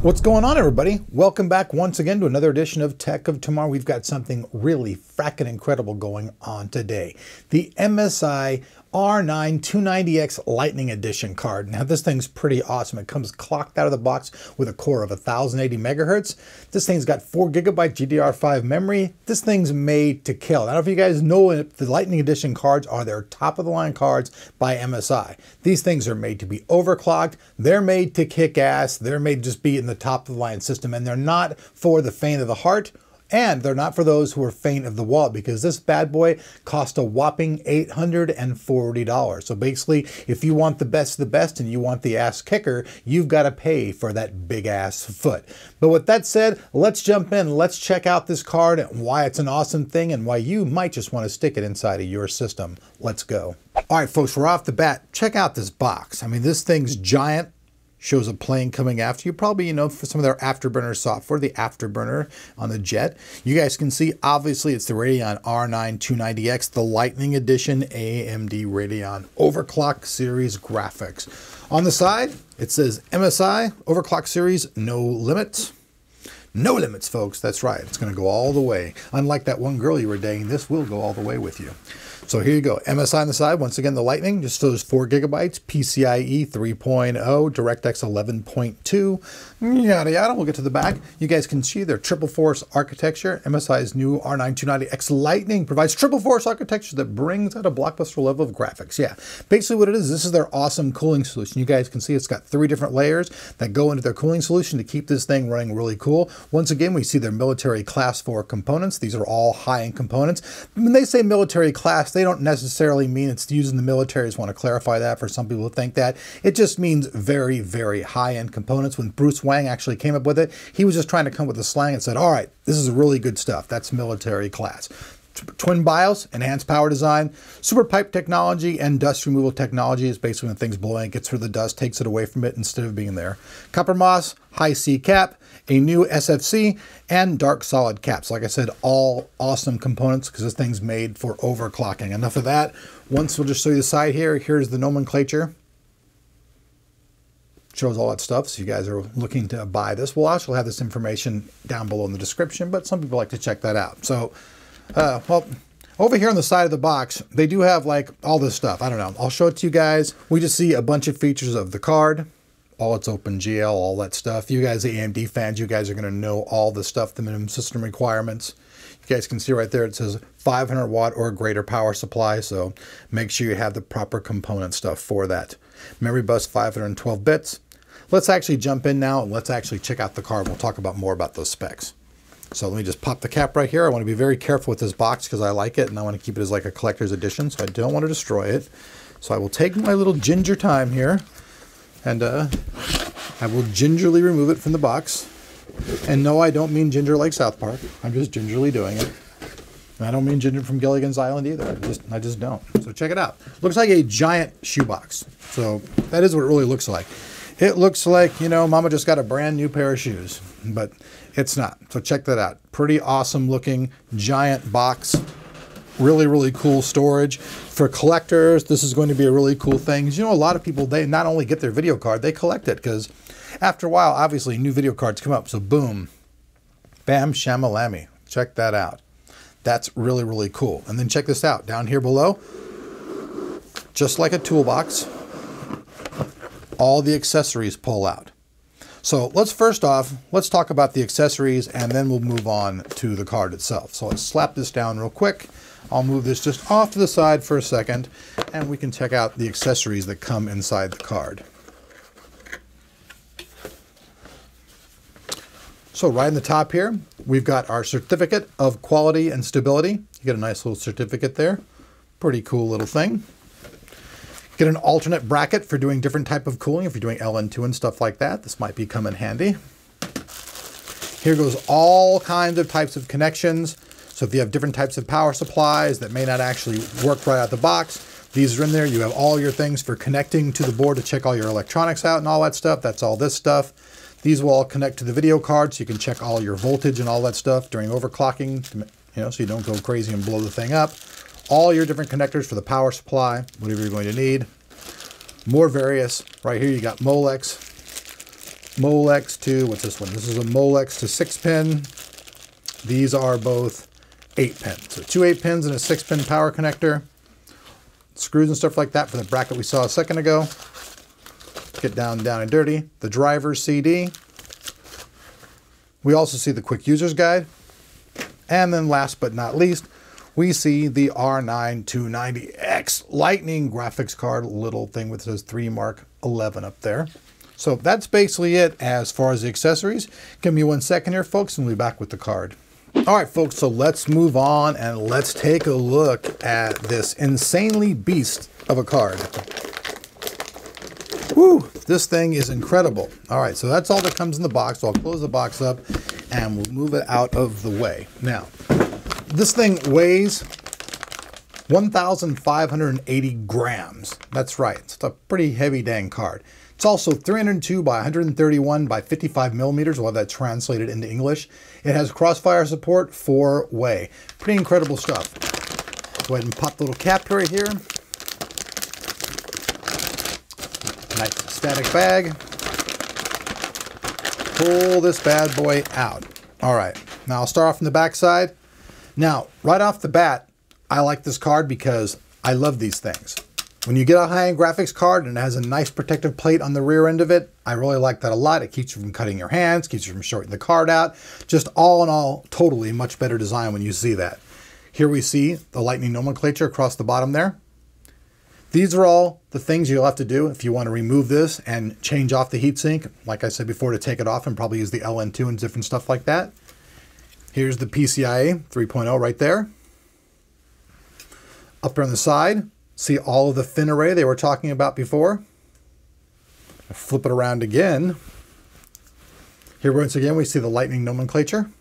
What's going on, everybody? Welcome back once again to another edition of Tech of Tomorrow. We've got something really fracking incredible going on today. The MSI R9 290X Lightning Edition card. Now this thing's pretty awesome. It comes clocked out of the box with a core of 1080 megahertz. This thing's got 4GB GDDR5 memory. This thing's made to kill. I don't know if you guys know it, the Lightning Edition cards are their top of the line cards by MSI. These things are made to be overclocked. They're made to kick ass. They're made to just be in the top of the line system, and they're not for the faint of the heart. And they're not for those who are faint of the wallet, because this bad boy cost a whopping $840. So basically, if you want the best of the best and you want the ass kicker, you've got to pay for that big ass foot. But with that said, let's jump in. Let's check out this card and why it's an awesome thing and why you might just want to stick it inside of your system. Let's go. All right, folks, we're off the bat. Check out this box. I mean, this thing's giant. Shows a plane coming after you, probably, you know, for some of their afterburner software, the afterburner on the jet. You guys can see, obviously, it's the Radeon R9 290X, the Lightning Edition AMD Radeon Overclock Series graphics. On the side, it says MSI Overclock Series, no limits. No limits, folks. That's right. It's going to go all the way. Unlike that one girl you were dating, this will go all the way with you. So here you go. MSI on the side. Once again, the Lightning just shows 4GB, PCIe 3.0, DirectX 11.2, yada yada. We'll get to the back. You guys can see their triple force architecture. MSI's new R9 290X Lightning provides triple force architecture that brings out a blockbuster level of graphics. Yeah, basically what it is, this is their awesome cooling solution. You guys can see it's got 3 different layers that go into their cooling solution to keep this thing running really cool. Once again, we see their military class 4 components. These are all high-end components. When they say military class, they don't necessarily mean it's used in the military. I just want to clarify that for some people who think that. It just means very, very high-end components. When Bruce Wang actually came up with it, he was just trying to come up with a slang and said, all right, this is really good stuff. That's military class. Twin BIOS, enhanced power design, super pipe technology, and dust removal technology is basically when things blowing, it gets rid of the dust, takes it away from it instead of being there. Copper Moss, high C cap, a new SFC, and dark solid caps. Like I said, all awesome components because this thing's made for overclocking. Enough of that. Once we'll just show you the side here. Here's the nomenclature. Shows all that stuff, so you guys are looking to buy this. We'll also have this information down below in the description, but some people like to check that out. So, well, over here on the side of the box, they do have like all this stuff. I don't know. I'll show it to you guys. We just see a bunch of features of the card, all its OpenGL, all that stuff. You guys, the AMD fans, you guys are going to know all the stuff, the minimum system requirements. You guys can see right there, it says 500 watt or greater power supply. So make sure you have the proper component stuff for that. Memory bus, 512 bits. Let's actually jump in now and let's actually check out the card. We'll talk about more about those specs. So let me just pop the cap right here. I want to be very careful with this box because I like it and I want to keep it as like a collector's edition, so I don't want to destroy it. So I will take my little ginger time here and I will gingerly remove it from the box. And no, I don't mean ginger like South Park. I'm just gingerly doing it. And I don't mean ginger from Gilligan's Island either. I just don't. So check it out. Looks like a giant shoebox. So that is what it really looks like. It looks like, you know, mama just got a brand new pair of shoes, but it's not. So check that out. Pretty awesome looking giant box. Really, really cool storage. For collectors, this is going to be a really cool thing. You know, a lot of people, they not only get their video card, they collect it because after a while, obviously, new video cards come up. So boom, bam, shamalami. Check that out. That's really, really cool. And then check this out. Down here below, just like a toolbox, all the accessories pull out. So let's first off, let's talk about the accessories and then we'll move on to the card itself. So let's slap this down real quick. I'll move this just off to the side for a second and we can check out the accessories that come inside the card. So right in the top here, we've got our certificate of quality and stability. You get a nice little certificate there. Pretty cool little thing. Get an alternate bracket for doing different type of cooling. If you're doing LN2 and stuff like that, this might come in handy. Here goes all kinds of types of connections. So if you have different types of power supplies that may not actually work right out the box, these are in there. You have all your things for connecting to the board to check all your electronics out and all that stuff. That's all this stuff. These will all connect to the video card so you can check all your voltage and all that stuff during overclocking, you know, so you don't go crazy and blow the thing up. All your different connectors for the power supply, whatever you're going to need. More various. Right here you got Molex. Molex to, what's this one? This is a Molex to 6-pin. These are both 8-pin. So 2 8-pins and a 6-pin power connector. Screws and stuff like that for the bracket we saw a second ago. Get down and dirty. The driver CD. We also see the quick user's guide. And then last but not least, we see the R9 290X Lightning graphics card, little thing with says 3 Mark 11 up there. So that's basically it as far as the accessories. Give me 1 second here, folks, and we'll be back with the card. All right, folks, so let's move on and let's take a look at this insanely beast of a card. Woo, this thing is incredible. All right, so that's all that comes in the box. So I'll close the box up and we'll move it out of the way. Now, this thing weighs 1,580 grams. That's right, it's a pretty heavy dang card. It's also 302 by 131 by 55 millimeters. We'll have that translated into English. It has crossfire support 4-way. Pretty incredible stuff. Go ahead and pop the little cap right here. Nice static bag. Pull this bad boy out. All right, now I'll start off from the back side. Now, right off the bat, I like this card because I love these things. When you get a high-end graphics card and it has a nice protective plate on the rear end of it, I really like that a lot. It keeps you from cutting your hands, keeps you from shorting the card out. Just all in all, totally much better design when you see that. Here we see the Lightning nomenclature across the bottom there. These are all the things you'll have to do if you want to remove this and change off the heatsink. Like I said before, to take it off and probably use the LN2 and different stuff like that. Here's the PCIe 3.0 right there. Up here on the side, see all of the fin array they were talking about before. Flip it around again. Here once again we see the Lightning nomenclature.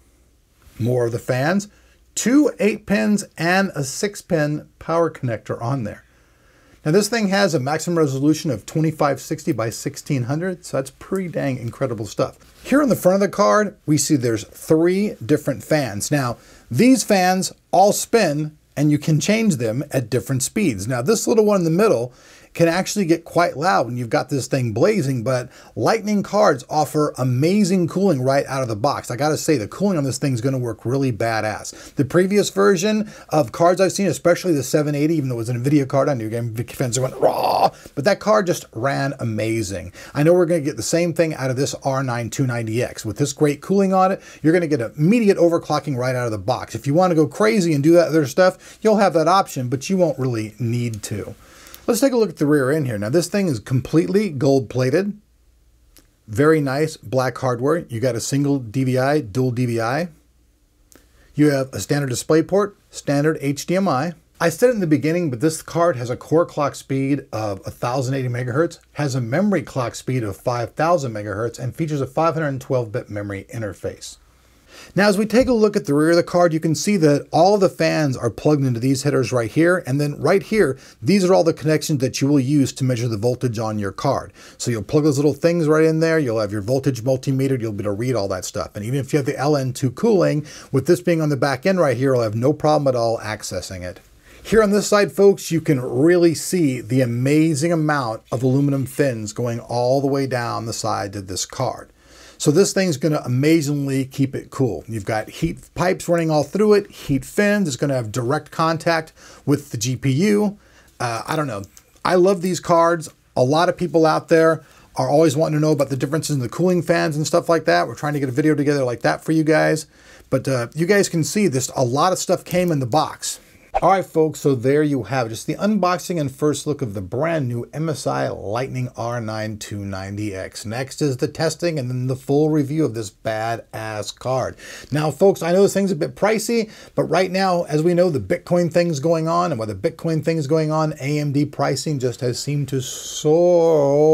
More of the fans. 2 8-pins and a 6-pin power connector on there. Now this thing has a maximum resolution of 2560 by 1600, so that's pretty dang incredible stuff. Here on the front of the card, we see there's 3 different fans. Now, these fans all spin and you can change them at different speeds. Now this little one in the middle can actually get quite loud when you've got this thing blazing, but Lightning cards offer amazing cooling right out of the box. I gotta say, the cooling on this thing is gonna work really badass. The previous version of cards I've seen, especially the 780, even though it was an NVIDIA card, I knew game fans went raw, but that card just ran amazing. I know we're gonna get the same thing out of this R9 290X. With this great cooling on it, you're gonna get immediate overclocking right out of the box. If you wanna go crazy and do that other stuff, you'll have that option, but you won't really need to. Let's take a look at the rear end here. Now this thing is completely gold plated. Very nice black hardware. You got a single DVI, dual DVI. You have a standard display port, standard HDMI. I said it in the beginning, but this card has a core clock speed of 1080 megahertz, has a memory clock speed of 5000 megahertz, and features a 512-bit memory interface. Now, as we take a look at the rear of the card, you can see that all the fans are plugged into these headers right here. And then right here, these are all the connections that you will use to measure the voltage on your card. So you'll plug those little things right in there. You'll have your voltage multimeter. You'll be able to read all that stuff. And even if you have the LN2 cooling, with this being on the back end right here, you'll have no problem at all accessing it. Here on this side, folks, you can really see the amazing amount of aluminum fins going all the way down the side of this card. So this thing's going to amazingly keep it cool. You've got heat pipes running all through it, heat fins. It's going to have direct contact with the GPU. I don't know. I love these cards. A lot of people out there are always wanting to know about the differences in the cooling fans and stuff like that. We're trying to get a video together like that for you guys. But you guys can see this. A lot of stuff came in the box. All right, folks, so there you have it. Just the unboxing and first look of the brand new MSI Lightning R9 290X. Next is the testing and then the full review of this badass card. Now, folks, I know this thing's a bit pricey, but right now, as we know, the Bitcoin thing's going on, and while the Bitcoin thing's going on, AMD pricing just has seemed to soar.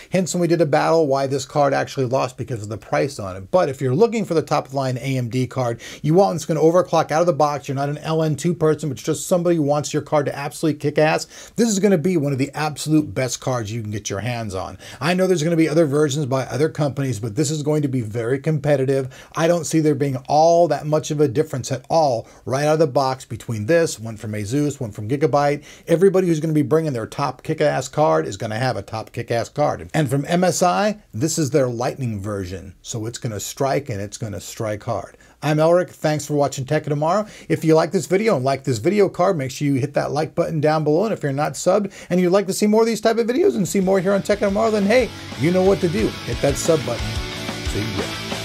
Hence, when we did a battle, why this card actually lost because of the price on it. But if you're looking for the top of the line AMD card, you want one that's going to overclock out of the box, you're not an LN2 person, but just somebody who wants your card to absolutely kick ass, this is going to be one of the absolute best cards you can get your hands on. I know there's going to be other versions by other companies, but this is going to be very competitive. I don't see there being all that much of a difference at all right out of the box between this, one from Asus, one from Gigabyte. Everybody who's going to be bringing their top kick-ass card is going to have a top kick-ass card. And from MSI, this is their Lightning version. So it's going to strike, and it's going to strike hard. I'm Elric. Thanks for watching Tech of Tomorrow. If you like this video and like this video card, make sure you hit that like button down below. And if you're not subbed and you'd like to see more of these type of videos and see more here on Tech of Tomorrow, then hey, you know what to do. Hit that sub button. See ya.